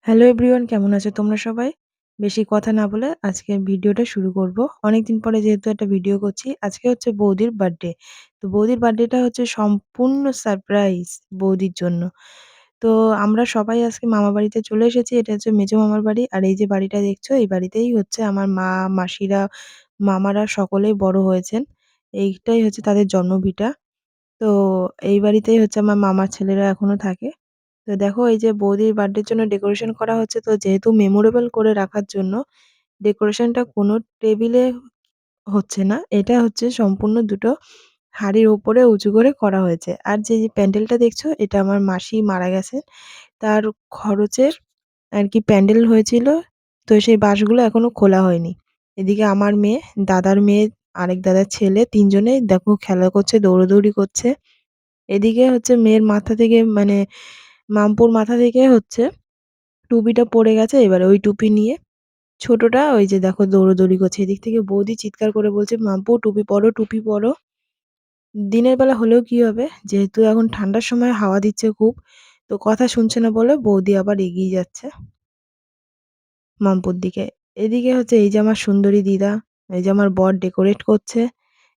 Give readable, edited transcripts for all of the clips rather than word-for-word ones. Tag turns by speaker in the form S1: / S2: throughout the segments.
S1: Hello everyone, কেমন আছো তোমরা সবাই? বেশি কথা না বলে আজকে ভিডিওটা শুরু করব। অনেকদিন পরে যেহেতু একটা ভিডিও করছি, আজকে হচ্ছে বৌদির বার্থডে। তো বৌদির বার্থডেটা হচ্ছে সম্পূর্ণ সারপ্রাইজ বৌদির জন্য। তো আমরা সবাই আজকে মামাবাড়িতে চলে এসেছি। এটা হচ্ছে মেজো মামার বাড়ি। আর এই যে বাড়িটা দেখছো, এই বাড়িতেই হচ্ছে আমার মা, মাসিরা, মামারা সকলেই বড় হয়েছেন। এইটাই হচ্ছে তাদের জন্মভিটা। তো এই বাড়িতেই হচ্ছে আমার মামার ছেলেরা এখনো থাকে। তো দেখো, এই যে বৌদির বার্থডের জন্য ডেকোরেশন করা হচ্ছে, তো যেহেতু মেমোরেবল করে রাখার জন্য ডেকোরেশনটা কোনো টেবিলে হচ্ছে না। এটা হচ্ছে সম্পূর্ণ দুটো হাঁড়ির উপরে উঁচু করে করা হয়েছে। আর যে প্যান্ডেলটা দেখছো, এটা আমার মাসি মারা গেছেন। তার খরচের আরকি প্যান্ডেল হয়েছিল। তো সেই বাঁশগুলো এখনো খোলা হয়নি। এদিকে আমার মেয়ে, দাদার মেয়ে, আরেক দাদার ছেলে ৩ জনেই দেখো খেলা করছে, দৌড়াদৌড়ি করছে। এদিকে হচ্ছে মেয়ের মাথা থেকে মানে মামপুর মাথা থেকে হচ্ছে টুপিটা পড়ে গেছে। এবারে ওই টুপি নিয়ে ছোটটা ওই যে দেখো দৌড়াদৌড়ি করছে। এদিক থেকে বৌদি চিৎকার করে বলছে, "মাম্পু টুপি পরো, টুপি পরো।" দিনের বেলা হলেও কি হবে? যেহেতু এখন ঠান্ডার সময় হাওয়া দিচ্ছে খুব, তো কথা শুনছে না বলে বৌদি আবার এগিয়ে যাচ্ছে মামপুর দিকে। এদিকে হচ্ছে এই যে আমার সুন্দরী দিদা, এই যে আমার বর ডেকোরেট করছে,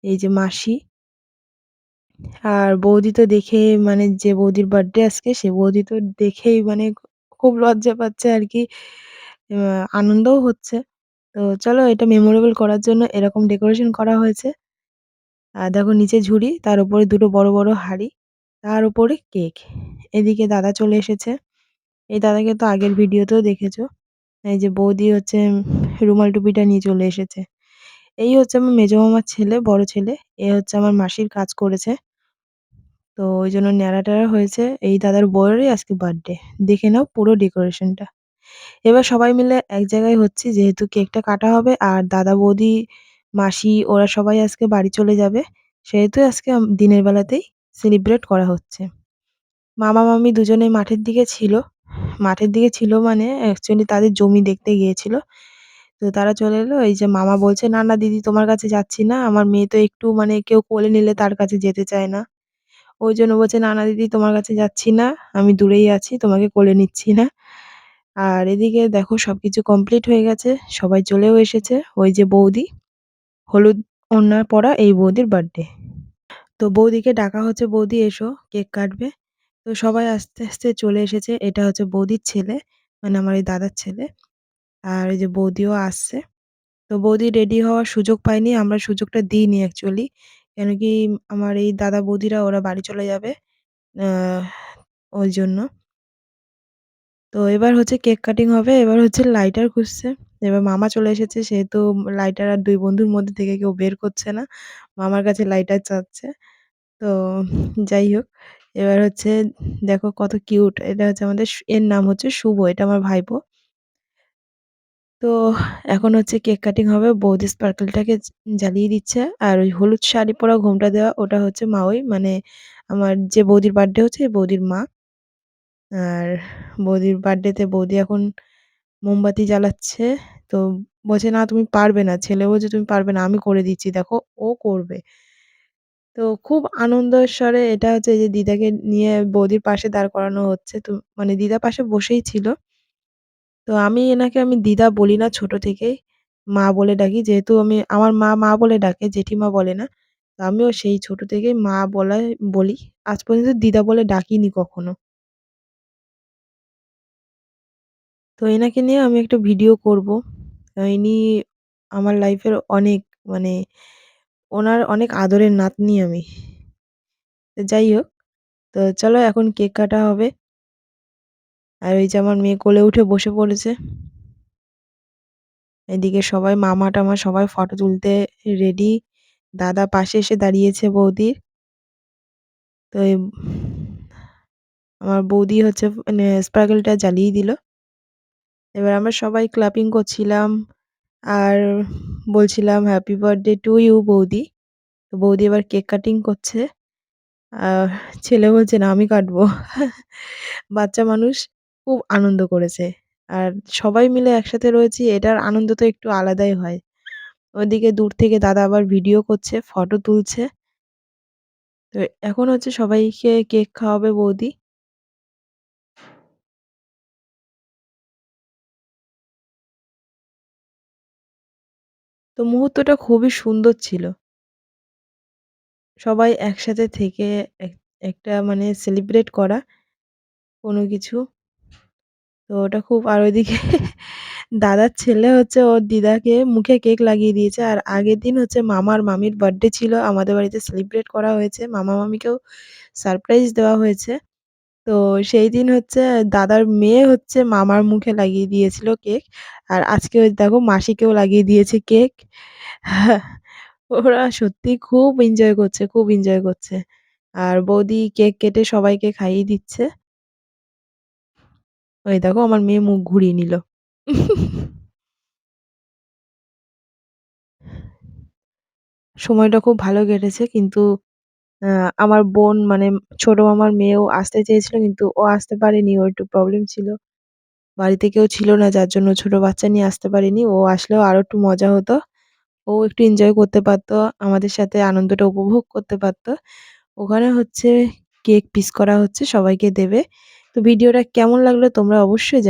S1: এই যে মাসি। আর বৌদি তো দেখে মানে যে বৌদির বার্থডে আজকে, সে বৌদি তো দেখেই মানে খুব লজ্জা পাচ্ছে আরকি। আ আনন্দও হচ্ছে। তো চলো, এটা মেমোরেবল করার জন্য এরকম ডেকোরেশন করা হয়েছে। আর দেখো নিচে ঝুড়ি, তার উপরে দুটো বড়, বড় হাঁড়ি, তার উপরে কেক। এদিকে দাদা চলে এসেছে। এই দাদাকে তো আগের ভিডিওতেও দেখেছো। এই যে বৌদি হচ্ছে রুমাল টুপিটা নিয়ে চলে এসেছে। এই হচ্ছে আমার মেজো মামার ছেলে, বড় ছেলে। এ হচ্ছে আমার মাসির কাজ করেছে। তো ওইজন্য ন্যাড়া-ট্যাড়া হয়েছে। এই দাদার বউয়েরই আজকে বার্থডে। দেখে নাও পুরো ডেকোরেশনটা। এবার সবাই মিলে এক জায়গায় হচ্ছি, যেহেতু কেকটা কাটা হবে আর দাদা, বৌদি, মাসি ওরা সবাই আজকে বাড়ি চলে যাবে। সেহেতু আজকে দিনের বেলাতেই সেলিব্রেট করা হচ্ছে। মামা-মামী দুজনেই মাঠের দিকে ছিল। মাঠের দিকে ছিল মানে অ্যাকচুয়ালি তাদের জমি দেখতে গিয়েছিল। তো তারা চলে এলো। এই যে মামা বলছে, "না, না দিদি তোমার কাছে যাচ্ছি না। আমার মেয়ে তো একটু মানে কেউ কোলে নিলে তার কাছে যেতে চায় না।" ওইজন্য বলছে, "না, না দিদি তোমার কাছে যাচ্ছি না। আমি দূরেই আছি। তোমাকে কোলে নিচ্ছি না।" আর এদিকে দেখো সবকিছু কমপ্লিট হয়ে গেছে। সবাই চলেও এসেছে। ওই যে বৌদি, হলুদ ওড়না পরা এই বৌদির বার্থডে। তো বৌদিকে ডাকা হচ্ছে, "বৌদি এসো, কেক কাটবে।" তো সবাই আস্তে, আস্তে চলে এসেছে। এটা হচ্ছে বৌদির ছেলে, মানে আমার এই দাদার ছেলে। আর এই যে বৌদিও আসছে। তো বৌদি রেডি হওয়ার সুযোগ পায়নি। আমরা সুযোগটা দিইনি অ্যাকচুয়ালি। কেন কি আমার এই দাদা বৌদিরা ওরা বাড়ি চলে যাবে। আ ওইজন্য। তো এবার হচ্ছে কেক কাটিং হবে। এবার হচ্ছে লাইটার খুঁজছে। এবার মামা চলে এসেছে, সেহেতু লাইটার আর ২ বন্ধুর মধ্যে থেকে কেউ বের করছে না। মামার কাছে লাইটার চাচ্ছে। তো যাই হোক, এবার হচ্ছে দেখো কত কিউট। এটা হচ্ছে আমাদের এর নাম হচ্ছে শুভ। এটা আমার ভাইপো। তো এখন হচ্ছে কেক কাটিং হবে। বৌদি স্পার্কেলটাকে জ্বালিয়ে দিচ্ছে। আর ওই হলুদ শাড়ি পরা ঘোমটা দেওয়া ওটা হচ্ছে মাওই, মানে আমার যে বৌদির বার্থডে হচ্ছে এই বৌদির মা। আর বৌদির বার্থডেতে বৌদি এখন মোমবাতি জ্বালাচ্ছে। তো বলছে, "না তুমি পারবে না।" ছেলে বলছে, "তুমি পারবে না। আমি করে দিচ্ছি। দেখো ও করবে।" তো খুব আনন্দের স্বরে এটা হচ্ছে এই যে দিদাকে নিয়ে বৌদির পাশে দাঁড় করানো হচ্ছে। তো মানে দিদা পাশে বসেই ছিল। তো আমি এনাকে দিদা বলি না ছোট থেকেই। মা বলে ডাকি। যেহেতু আমার মা, মা বলে ডাকে, জেঠিমা বলে না। তো আমিও সেই ছোট থেকেই মা বলি। আজ পর্যন্ত দিদা বলে ডাকিনি কখনো। তো এনাকে নিয়ে আমি একটা ভিডিও করব। ইনি আমার লাইফের অনেক মানে ওনার অনেক আদরের নাতনি আমি। তো যাই হোক, তো চলো এখন কেক কাটা হবে। আর এই যে আমার মেয়ে কোলে উঠে বসে পড়েছে। এদিকে সবাই মামা-টামা সবাই ফটো তুলতে রেডি। দাদা পাশে এসে দাঁড়িয়েছে বৌদির। তো আমার বৌদি হচ্ছে মানে স্পার্কেলটা জ্বালিয়ে দিল। এবার আমরা সবাই ক্ল্যাপিং করছিলাম। আর বলছিলাম, "হ্যাপি বার্থডে টু ইউ বৌদি।" তো বৌদি এবার কেক কাটিং করছে। আ ছেলে বলছে, "না আমি কাটবো।" বাচ্চা মানুষ খুব আনন্দ করেছে। আর সবাই মিলে একসাথে রয়েছি, এটার আনন্দ তো একটু আলাদাই হয়। ওদিকে দূর থেকে দাদা আবার ভিডিও করছে, ফটো তুলছে। তো এখন হচ্ছে সবাইকে কেক খাওয়াবে বৌদি। তো মুহূর্তটা খুবই সুন্দর ছিল। সবাই একসাথে থেকে এক একটা মানে সেলিব্রেট করা কোনো কিছু। তো ওটা খুব আর ওইদিকে দাদার ছেলে হচ্ছে ওর দিদাকে মুখে কেক লাগিয়ে দিয়েছে। আর আগের দিন হচ্ছে মামার মামির বার্থডে ছিল। আমাদের বাড়িতে সেলিব্রেট করা হয়েছে। মামা মামিকেও সারপ্রাইজ দেওয়া হয়েছে। তো সেইদিন হচ্ছে দাদার মেয়ে হচ্ছে মামার মুখে লাগিয়ে দিয়েছিল কেক। আর আজকে ওই দেখো মাসিকেও লাগিয়ে দিয়েছে কেক। ওরা সত্যিই খুব এনজয় করছে, খুব এনজয় করছে। আর বৌদি কেক কেটে সবাইকে খাইয়ে দিচ্ছে। ওই দেখো আমার মেয়ে মুখ ঘুরিয়ে নিল। সময়টা খুব ভালো কেটেছে কিন্তু আ আমার বোন মানে ছোট মামার মেয়েও আসতে চেয়েছিল কিন্তু ও আসতে পারেনি। ওর একটু প্রবলেম ছিল। বাড়িতে কেউ ছিল না যার জন্য ছোট বাচ্চা নিয়ে আসতে পারেনি। ও আসলেও আরো একটু মজা হতো। ও একটু এনজয় করতে পারত। আমাদের সাথে আনন্দটা উপভোগ করতে পারত। ওখানে হচ্ছে কেক পিস করা হচ্ছে সবাইকে দেবে। তো ভিডিওটা কেমন লাগলো তোমরা অবশ্যই